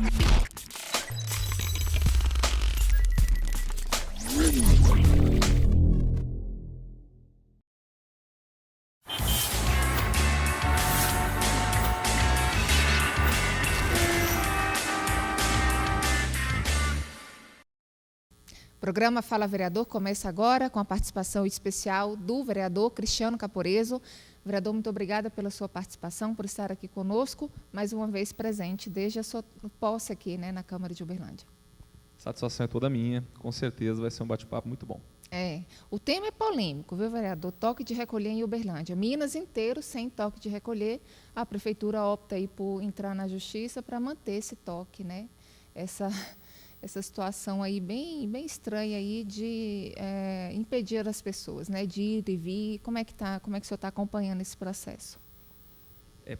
O programa Fala Vereador começa agora com a participação especial do vereador Cristiano Caporeso. Vereador, muito obrigada pela sua participação, por estar aqui conosco, mais uma vez presente desde a sua posse aqui, né, na Câmara de Uberlândia. Satisfação é toda minha, com certeza vai ser um bate-papo muito bom. O tema é polêmico, viu, vereador? Toque de recolher em Uberlândia. Minas inteiro sem toque de recolher. A prefeitura opta aí por entrar na justiça para manter esse toque, né? Essa situação aí bem estranha aí de impedir as pessoas, né, de ir e vir. Como é que o senhor está acompanhando esse processo?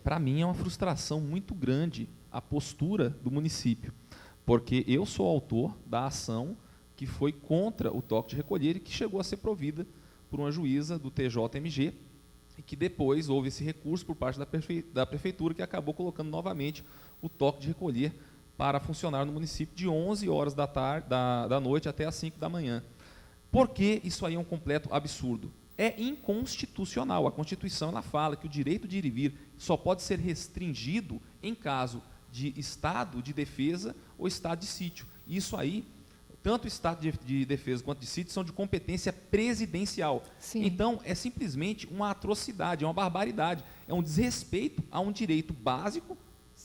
Para mim é uma frustração muito grande a postura do município, porque eu sou autor da ação que foi contra o toque de recolher e que chegou a ser provida por uma juíza do TJMG e que depois houve esse recurso por parte da prefeitura que acabou colocando novamente o toque de recolher para funcionar no município de 11 horas da noite até as 5 da manhã. Por que isso aí é um completo absurdo? É inconstitucional. A Constituição ela fala que o direito de ir e vir só pode ser restringido em caso de estado de defesa ou estado de sítio. Isso aí, tanto o estado de defesa quanto de sítio são de competência presidencial. Sim. Então, é simplesmente uma atrocidade, é uma barbaridade, é um desrespeito a um direito básico,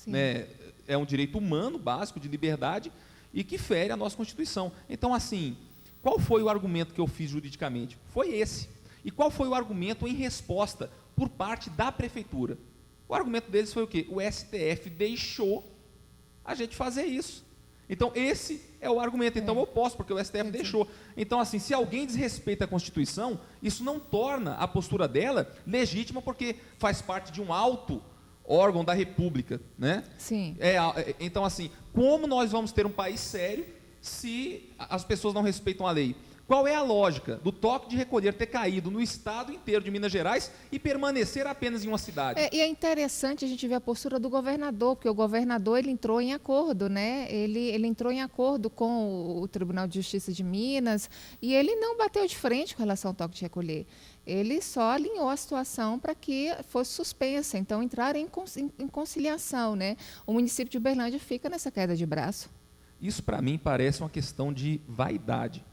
né? É um direito humano básico de liberdade e que fere a nossa Constituição. Então, assim, qual foi o argumento que eu fiz juridicamente? Foi esse. E qual foi o argumento em resposta por parte da prefeitura? O argumento deles foi o quê? O STF deixou a gente fazer isso. Então, esse é o argumento. Então, eu posso, porque o STF deixou. Então, assim, se alguém desrespeita a Constituição, isso não torna a postura dela legítima, porque faz parte de um alto órgão da República, né? Sim. Então, assim, como nós vamos ter um país sério se as pessoas não respeitam a lei? Qual é a lógica do toque de recolher ter caído no estado inteiro de Minas Gerais e permanecer apenas em uma cidade? E é interessante a gente ver a postura do governador, porque o governador ele entrou em acordo, né? Ele entrou em acordo com o Tribunal de Justiça de Minas e ele não bateu de frente com relação ao toque de recolher. Ele só alinhou a situação para que fosse suspensa, então entrar em conciliação, né? O município de Uberlândia fica nessa queda de braço. Isso, para mim, parece uma questão de vaidade.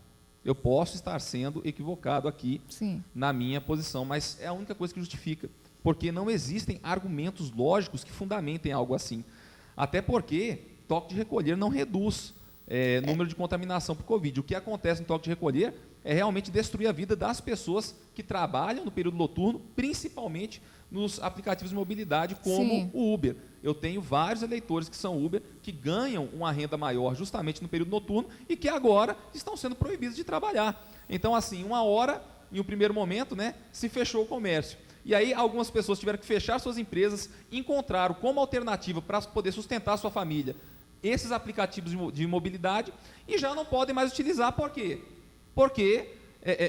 Eu posso estar sendo equivocado aqui na minha posição, mas é a única coisa que justifica, porque não existem argumentos lógicos que fundamentem algo assim. Até porque toque de recolher não reduz número de contaminação por Covid. O que acontece no toque de recolher é realmente destruir a vida das pessoas que trabalham no período noturno, principalmente nos aplicativos de mobilidade como o Uber. Eu tenho vários eleitores que são Uber, que ganham uma renda maior justamente no período noturno e que agora estão sendo proibidos de trabalhar. Então, assim, uma hora, em um primeiro momento, né, se fechou o comércio. E aí algumas pessoas tiveram que fechar suas empresas, encontraram como alternativa para poder sustentar a sua família esses aplicativos de mobilidade e já não podem mais utilizar. Por quê? Porque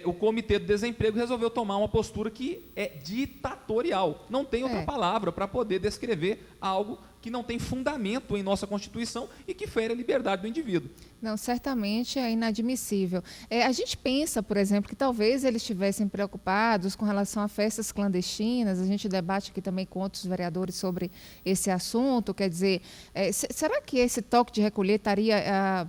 o Comitê do Desemprego resolveu tomar uma postura que é ditatorial. Não tem outra palavra para poder descrever algo que não tem fundamento em nossa Constituição e que fere a liberdade do indivíduo. Não, certamente é inadmissível. A gente pensa, por exemplo, que talvez eles estivessem preocupados com relação a festas clandestinas. A gente debate aqui também com outros vereadores sobre esse assunto. Quer dizer, será que esse toque de recolher estaria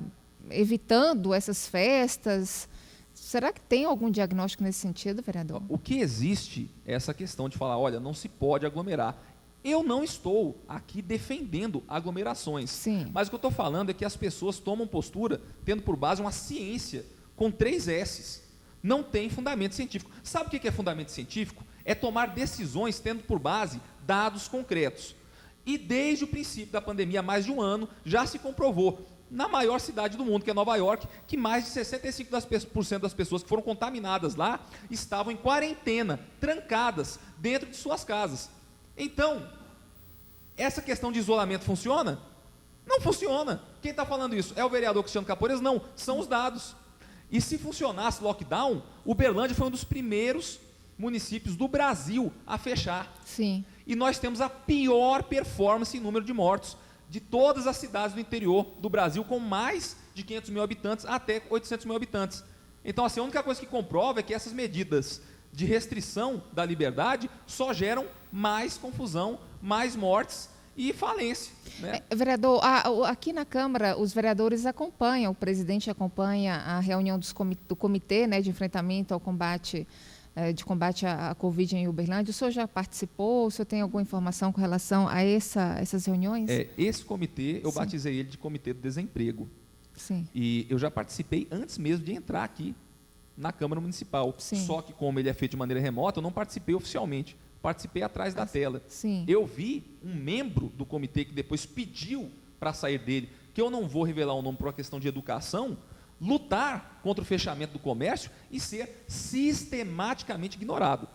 evitando essas festas? Será que tem algum diagnóstico nesse sentido, vereador? O que existe é essa questão de falar, olha, não se pode aglomerar. Eu não estou aqui defendendo aglomerações. Sim. Mas o que eu estou falando é que as pessoas tomam postura tendo por base uma ciência com 3 S's. Não tem fundamento científico. Sabe o que é fundamento científico? É tomar decisões tendo por base dados concretos. E desde o princípio da pandemia, há mais de um ano, já se comprovou, na maior cidade do mundo, que é Nova York, que mais de 65% das pessoas que foram contaminadas lá estavam em quarentena, trancadas dentro de suas casas. Então, essa questão de isolamento funciona? Não funciona. Quem está falando isso? É o vereador Cristiano Caporeso? Não, são os dados. E se funcionasse lockdown, Uberlândia foi um dos primeiros municípios do Brasil a fechar. Sim. E nós temos a pior performance em número de mortos de todas as cidades do interior do Brasil, com mais de 500 mil habitantes até 800 mil habitantes. Então, assim, a única coisa que comprova é que essas medidas de restrição da liberdade só geram mais confusão, mais mortes e falência. Né? Vereador, aqui na Câmara, os vereadores acompanham, o presidente acompanha a reunião do comitê, né, de enfrentamento ao combate à Covid em Uberlândia. O senhor já participou? O senhor tem alguma informação com relação a essas reuniões? Esse comitê, eu batizei ele de Comitê do Desemprego. Sim. E eu já participei antes mesmo de entrar aqui na Câmara Municipal. Sim. Só que, como ele é feito de maneira remota, eu não participei oficialmente. Participei atrás da tela. Sim. Eu vi um membro do comitê que depois pediu para sair dele, que eu não vou revelar o nome por uma questão de educação, lutar contra o fechamento do comércio e ser sistematicamente ignorado.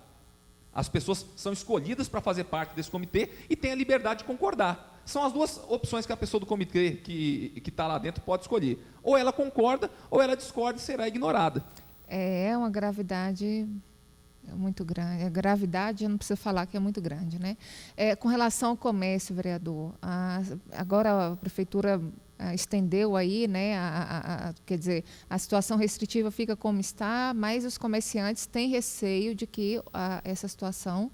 As pessoas são escolhidas para fazer parte desse comitê e têm a liberdade de concordar. São as duas opções que a pessoa do comitê que está lá dentro pode escolher. Ou ela concorda, ou ela discorda e será ignorada. É uma gravidade muito grande. A gravidade, eu não preciso falar que é muito grande, né? Com relação ao comércio, vereador, agora a prefeitura estendeu aí, né? Quer dizer, a situação restritiva fica como está, mas os comerciantes têm receio de que essa situação,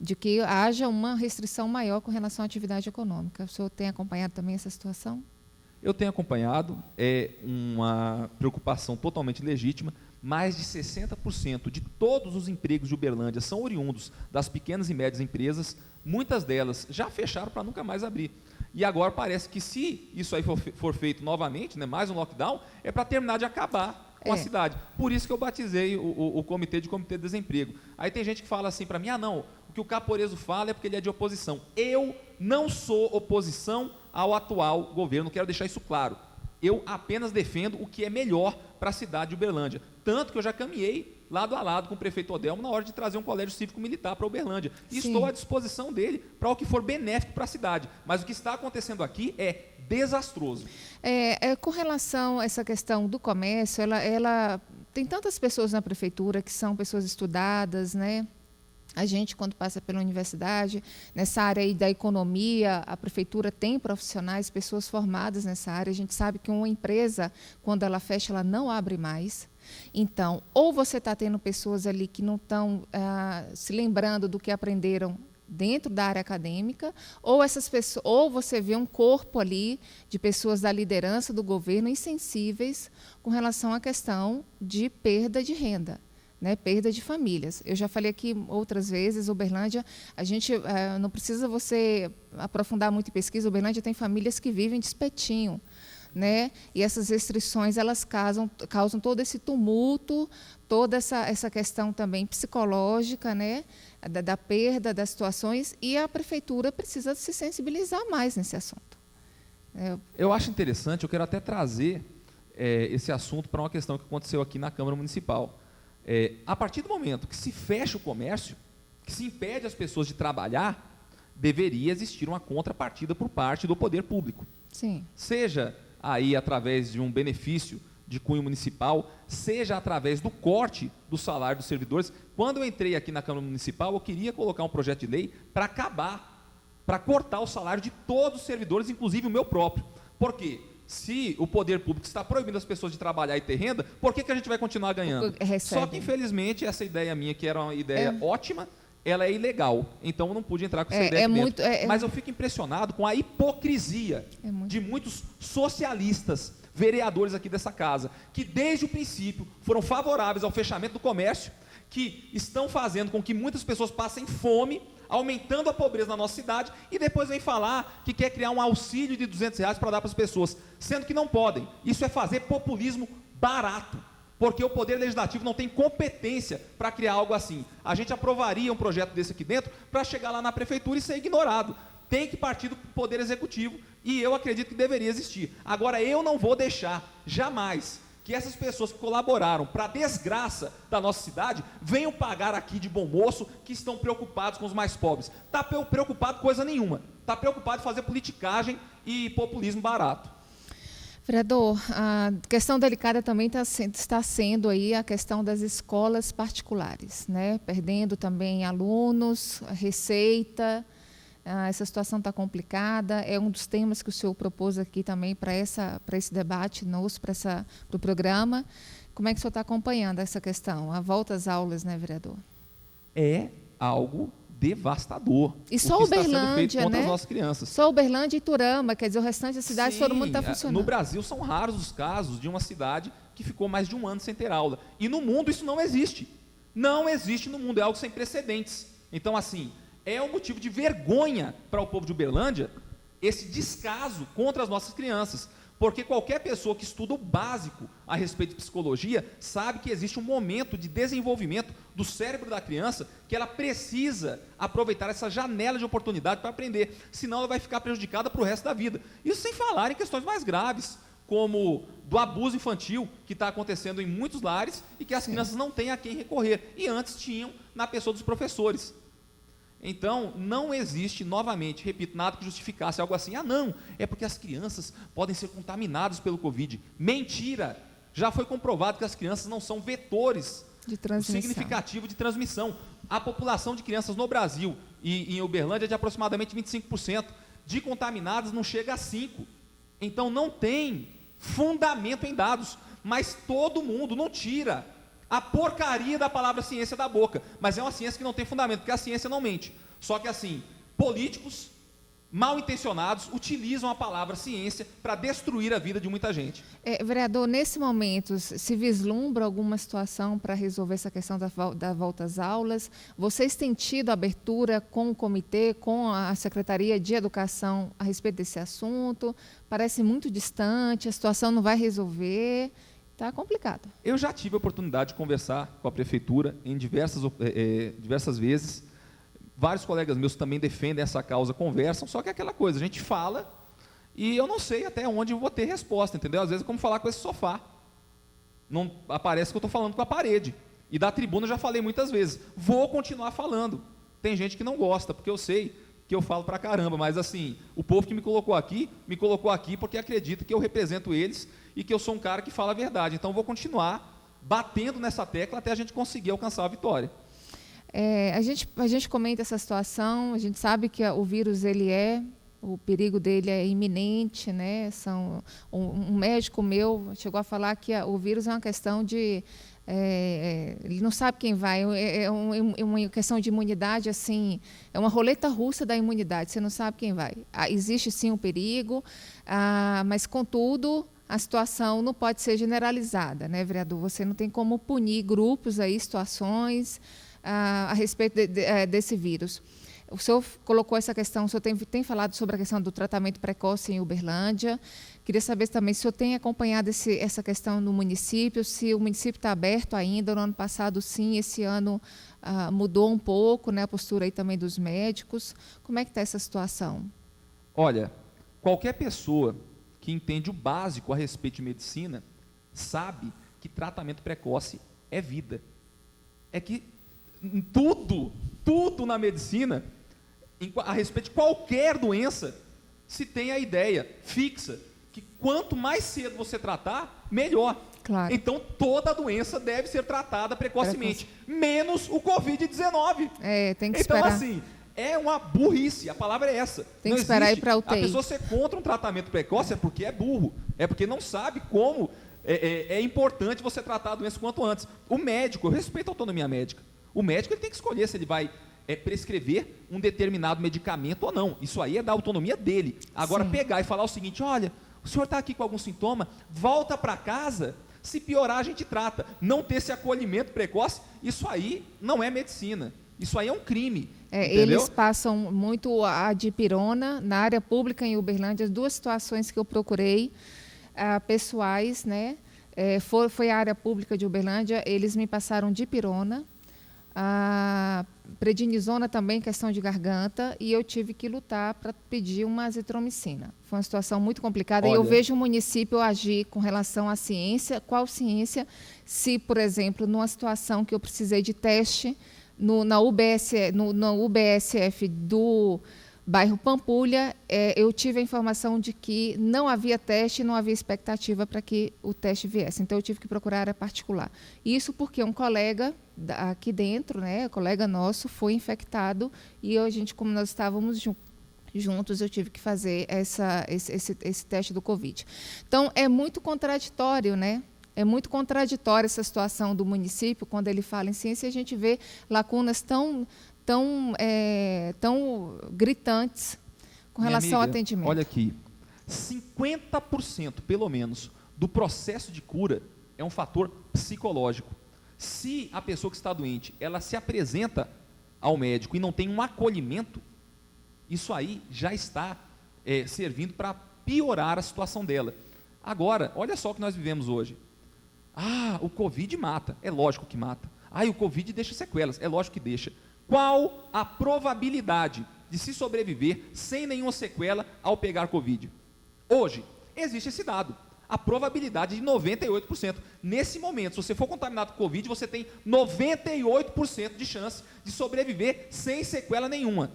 de que haja uma restrição maior com relação à atividade econômica. O senhor tem acompanhado também essa situação? Eu tenho acompanhado, é uma preocupação totalmente legítima. Mais de 60% de todos os empregos de Uberlândia são oriundos das pequenas e médias empresas, muitas delas já fecharam para nunca mais abrir. E agora parece que se isso aí for feito novamente, né, mais um lockdown, é para terminar de acabar com a cidade. Por isso que eu batizei o comitê de Comitê de Desemprego. Aí tem gente que fala assim para mim, não, o que o Caporeso fala é porque ele é de oposição. Eu não sou oposição ao atual governo, quero deixar isso claro. Eu apenas defendo o que é melhor para a cidade de Uberlândia. Tanto que eu já caminhei lado a lado com o prefeito Odelmo na hora de trazer um colégio cívico-militar para Uberlândia. E estou à disposição dele para o que for benéfico para a cidade. Mas o que está acontecendo aqui é desastroso. Com relação a essa questão do comércio, ela tem tantas pessoas na prefeitura que são pessoas estudadas, né? A gente, quando passa pela universidade, nessa área aí da economia, a prefeitura tem profissionais, pessoas formadas nessa área. A gente sabe que uma empresa, quando ela fecha, ela não abre mais. Então, ou você está tendo pessoas ali que não estão se lembrando do que aprenderam dentro da área acadêmica, ou você vê um corpo ali de pessoas da liderança do governo insensíveis com relação à questão de perda de renda. Né, perda de famílias. Eu já falei aqui outras vezes, Uberlândia, a gente não precisa você aprofundar muito em pesquisa, Uberlândia tem famílias que vivem de espetinho, né, e essas restrições elas causam todo esse tumulto, toda essa questão também psicológica, né, da perda das situações, e a prefeitura precisa se sensibilizar mais nesse assunto. Eu acho interessante, eu quero até trazer esse assunto para uma questão que aconteceu aqui na Câmara Municipal. A partir do momento que se fecha o comércio, que se impede as pessoas de trabalhar, deveria existir uma contrapartida por parte do poder público. Sim. Seja aí através de um benefício de cunho municipal, seja através do corte do salário dos servidores. Quando eu entrei aqui na Câmara Municipal, eu queria colocar um projeto de lei para cortar o salário de todos os servidores, inclusive o meu próprio. Por quê? Se o poder público está proibindo as pessoas de trabalhar e ter renda, por que a gente vai continuar ganhando? Só que, infelizmente, essa ideia minha, que era uma ideia ótima, ela é ilegal. Então, eu não pude entrar com essa ideia aqui dentro. Mas eu fico impressionado com a hipocrisia de muitos socialistas, vereadores aqui dessa casa, que desde o princípio foram favoráveis ao fechamento do comércio, que estão fazendo com que muitas pessoas passem fome, aumentando a pobreza na nossa cidade, e depois vem falar que quer criar um auxílio de R$200 para dar para as pessoas, sendo que não podem. Isso é fazer populismo barato, porque o Poder Legislativo não tem competência para criar algo assim. A gente aprovaria um projeto desse aqui dentro para chegar lá na prefeitura e ser ignorado. Tem que partir do Poder Executivo, e eu acredito que deveria existir. Agora, eu não vou deixar, jamais, que essas pessoas que colaboraram para a desgraça da nossa cidade venham pagar aqui de bom moço, que estão preocupados com os mais pobres. Está preocupado com coisa nenhuma. Está preocupado em fazer politicagem e populismo barato. Vereador, a questão delicada também está sendo aí a questão das escolas particulares, né? Perdendo também alunos, receita, Essa situação está complicada, é um dos temas que o senhor propôs aqui também para esse debate nosso, para o programa. Como é que o senhor está acompanhando essa questão? A volta às aulas, né, vereador? É algo devastador. E só Uberlândia, contra né? as nossas crianças. Só Uberlândia e Iturama, quer dizer, o restante da cidade todo mundo está funcionando. No Brasil são raros os casos de uma cidade que ficou mais de um ano sem ter aula. E no mundo isso não existe. Não existe no mundo, é algo sem precedentes. Então, assim, é um motivo de vergonha para o povo de Uberlândia esse descaso contra as nossas crianças. Porque qualquer pessoa que estuda o básico a respeito de psicologia sabe que existe um momento de desenvolvimento do cérebro da criança que ela precisa aproveitar essa janela de oportunidade para aprender, senão ela vai ficar prejudicada para o resto da vida. Isso sem falar em questões mais graves, como do abuso infantil que está acontecendo em muitos lares e que as crianças não têm a quem recorrer, e antes tinham na pessoa dos professores. Então, não existe, novamente, repito, nada que justificasse algo assim. Não, é porque as crianças podem ser contaminadas pelo Covid. Mentira! Já foi comprovado que as crianças não são vetores significativos de transmissão. A população de crianças no Brasil e em Uberlândia é de aproximadamente 25%. De contaminadas não chega a 5%. Então, não tem fundamento em dados. Mas todo mundo não tira a porcaria da palavra ciência da boca, mas é uma ciência que não tem fundamento, porque a ciência não mente. Só que assim, políticos mal intencionados utilizam a palavra ciência para destruir a vida de muita gente. Vereador, nesse momento, se vislumbra alguma situação para resolver essa questão da volta às aulas? Vocês têm tido abertura com o comitê, com a Secretaria de Educação a respeito desse assunto? Parece muito distante, a situação não vai resolver. Está complicado. Eu já tive a oportunidade de conversar com a prefeitura em diversas vezes. Vários colegas meus também defendem essa causa, conversam, só que é aquela coisa, a gente fala e eu não sei até onde eu vou ter resposta, entendeu? Às vezes é como falar com esse sofá. Não aparece que eu estou falando com a parede. E da tribuna eu já falei muitas vezes. Vou continuar falando. Tem gente que não gosta, porque eu sei que eu falo pra caramba, mas assim, o povo que me colocou aqui porque acredita que eu represento eles e que eu sou um cara que fala a verdade. Então, vou continuar batendo nessa tecla até a gente conseguir alcançar a vitória. A gente comenta essa situação, a gente sabe que o vírus, o perigo dele é iminente, né? Um médico meu chegou a falar que o vírus é uma questão de... ele não sabe quem vai, uma questão de imunidade, assim, é uma roleta russa da imunidade, você não sabe quem vai. Existe sim um perigo, mas contudo a situação não pode ser generalizada, né, vereador? Você não tem como punir grupos aí, situações a respeito desse vírus. O senhor colocou essa questão, o senhor tem falado sobre a questão do tratamento precoce em Uberlândia. Queria saber também se o senhor tem acompanhado essa questão no município, se o município está aberto ainda. No ano passado, sim, esse ano mudou um pouco, né, a postura aí também dos médicos. Como é que está essa situação? Olha, qualquer pessoa que entende o básico a respeito de medicina sabe que tratamento precoce é vida. É que tudo na medicina, a respeito de qualquer doença, se tem a ideia fixa que quanto mais cedo você tratar, melhor. Claro. Então, toda doença deve ser tratada precocemente, menos o Covid-19. Tem que esperar. Então, assim, é uma burrice, a palavra é essa. Tem que esperar ir para a UTI. A pessoa ser contra um tratamento precoce é porque é burro, é porque não sabe como é importante você tratar a doença quanto antes. O médico, eu respeito a autonomia médica, o médico ele tem que escolher se ele vai prescrever um determinado medicamento ou não. Isso aí é da autonomia dele. Agora, pegar e falar o seguinte: olha, o senhor está aqui com algum sintoma, volta para casa, se piorar a gente trata. Não ter esse acolhimento precoce, isso aí não é medicina, isso aí é um crime. Eles passam muito a dipirona na área pública em Uberlândia. As duas situações que eu procurei, pessoais, né? Foi a área pública de Uberlândia, eles me passaram dipirona, a prednisona também, questão de garganta, e eu tive que lutar para pedir uma azitromicina. Foi uma situação muito complicada. Olha, e eu vejo o município agir com relação à ciência. Qual ciência? Se, por exemplo, numa situação que eu precisei de teste na UBSF do bairro Pampulha, eu tive a informação de que não havia teste, não havia expectativa para que o teste viesse. Então, eu tive que procurar área particular. Isso porque um colega aqui dentro, né, colega nosso, foi infectado e a gente, como nós estávamos juntos eu tive que fazer esse teste do Covid. Então, é muito contraditório, né? É muito contraditória essa situação do município, quando ele fala em ciência, a gente vê lacunas tão gritantes com relação ao atendimento. Olha aqui, 50% pelo menos do processo de cura é um fator psicológico. Se a pessoa que está doente, ela se apresenta ao médico e não tem um acolhimento, isso aí já está servindo para piorar a situação dela. Agora, olha só o que nós vivemos hoje. O Covid mata. É lógico que mata. O Covid deixa sequelas. É lógico que deixa. Qual a probabilidade de se sobreviver sem nenhuma sequela ao pegar Covid? Hoje, existe esse dado. A probabilidade de 98%. Nesse momento, se você for contaminado com Covid, você tem 98% de chance de sobreviver sem sequela nenhuma.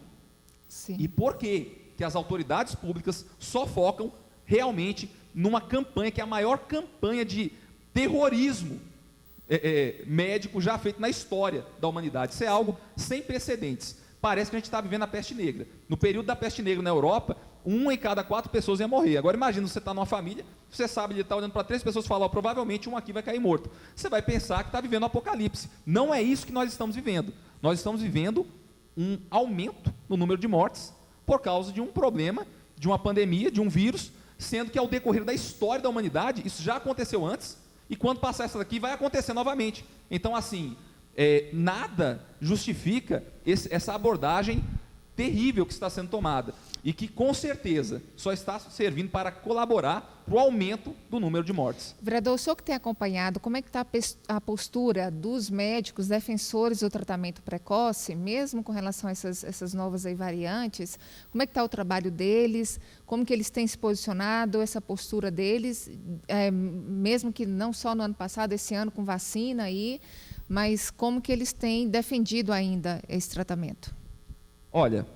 Sim. E por quê? Que as autoridades públicas só focam realmente numa campanha, que é a maior campanha de terrorismo médico já feito na história da humanidade. Isso é algo sem precedentes. Parece que a gente está vivendo a peste negra. No período da peste negra na Europa, 1 em cada 4 pessoas ia morrer. Agora imagina, você está numa família, você sabe, ele está olhando para 3 pessoas e fala, provavelmente um aqui vai cair morto. Você vai pensar que está vivendo um apocalipse. Não é isso que nós estamos vivendo. Nós estamos vivendo um aumento no número de mortes por causa de um problema, de uma pandemia, de um vírus, sendo que ao decorrer da história da humanidade, isso já aconteceu antes, e quando passar essa daqui, vai acontecer novamente. Então, assim, nada justifica essa abordagem terrível que está sendo tomada, e que, com certeza, só está servindo para colaborar para o aumento do número de mortes. Vereador, o senhor que tem acompanhado, como é que está a postura dos médicos, defensores do tratamento precoce, mesmo com relação a essas novas variantes? Como é que está o trabalho deles? Como que eles têm se posicionado, essa postura deles, mesmo que não só no ano passado, esse ano com vacina aí, mas como que eles têm defendido ainda esse tratamento? Olha,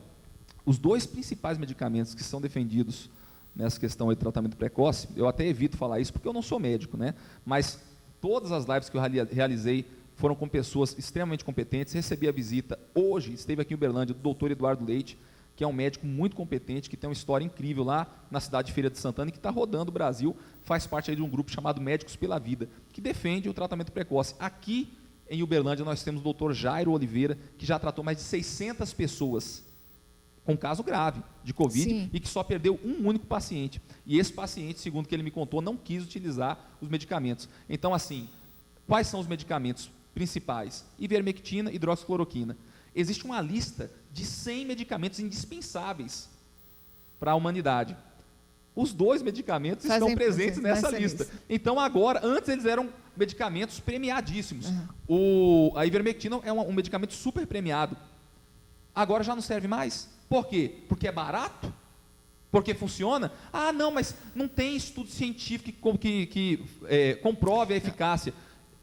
os 2 principais medicamentos que são defendidos nessa questão de tratamento precoce, eu até evito falar isso porque eu não sou médico, né? Mas todas as lives que eu realizei foram com pessoas extremamente competentes. Recebi a visita, hoje esteve aqui em Uberlândia, do Dr. Eduardo Leite, que é um médico muito competente, que tem uma história incrível lá na cidade de Feira de Santana e que está rodando o Brasil, faz parte aí de um grupo chamado Médicos pela Vida, que defende o tratamento precoce. Aqui em Uberlândia nós temos o Dr. Jairo Oliveira, que já tratou mais de 600 pessoas com caso grave de Covid. Sim. E que só perdeu um único paciente. E esse paciente, segundo o que ele me contou, não quis utilizar os medicamentos. Então, assim, quais são os medicamentos principais? Ivermectina e hidroxicloroquina. Existe uma lista de 100 medicamentos indispensáveis para a humanidade. Os 2 medicamentos estão presentes nessa lista. Então, agora, antes eles eram medicamentos premiadíssimos. A ivermectina é um medicamento super premiado. Agora já não serve mais. Por quê? Porque é barato? Porque funciona? Não, mas não tem estudo científico que comprove a eficácia.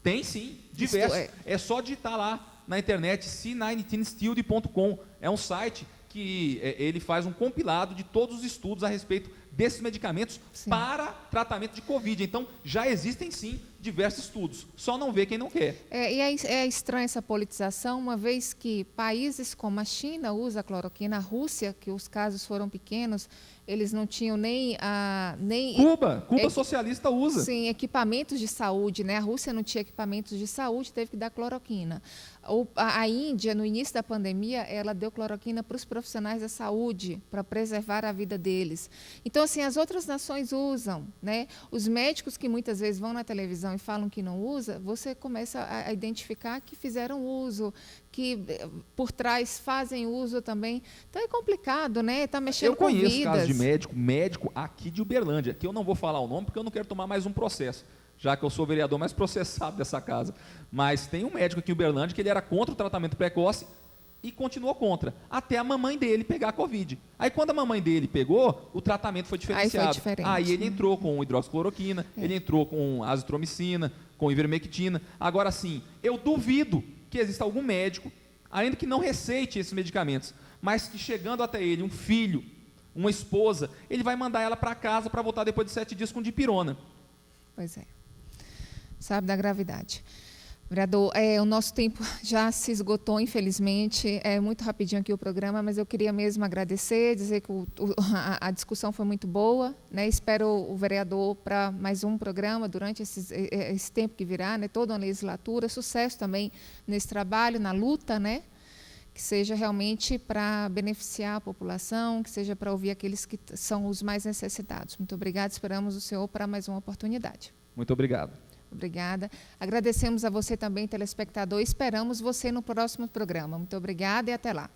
Tem sim, diversos. É só digitar lá na internet, c19stilled.com. É um site que ele faz um compilado de todos os estudos a respeito desses medicamentos, sim, para tratamento de Covid. Então, já existem sim diversos estudos, só não vê quem não quer. É estranha essa politização, uma vez que países como a China usam a cloroquina, a Rússia, que os casos foram pequenos, eles não tinham nem Cuba socialista usa. Sim, equipamentos de saúde, né? A Rússia não tinha equipamentos de saúde, teve que dar cloroquina. A Índia, no início da pandemia, ela deu cloroquina para os profissionais da saúde, para preservar a vida deles. Então, assim, as outras nações usam, né? Os médicos que muitas vezes vão na televisão e falam que não usa, você começa a identificar que fizeram uso, que por trás fazem uso também. Então é complicado, né? Está mexendo com vidas. Eu conheço casos de médico aqui de Uberlândia, que eu não vou falar o nome porque eu não quero tomar mais um processo, já que eu sou o vereador mais processado dessa casa. Mas tem um médico aqui em Uberlândia que ele era contra o tratamento precoce e continuou contra, até a mamãe dele pegar a Covid. Aí quando a mamãe dele pegou, o tratamento foi diferenciado. Aí foi diferente. Aí ele entrou com hidroxicloroquina, ele entrou com azitromicina, com ivermectina. Agora sim, eu duvido que exista algum médico, ainda que não receite esses medicamentos, mas que chegando até ele, um filho, uma esposa, ele vai mandar ela para casa para voltar depois de 7 dias com dipirona. Pois é. Sabe da gravidade. Vereador, o nosso tempo já se esgotou, infelizmente. É muito rapidinho aqui o programa, mas eu queria mesmo agradecer, dizer que a discussão foi muito boa, né? Espero o vereador para mais um programa durante esse tempo que virá, né? Toda uma legislatura. Sucesso também nesse trabalho, na luta, né? Que seja realmente para beneficiar a população, que seja para ouvir aqueles que são os mais necessitados. Muito obrigada. Esperamos o senhor para mais uma oportunidade. Muito obrigado. Obrigada. Agradecemos a você também, telespectador. Esperamos você no próximo programa. Muito obrigada e até lá.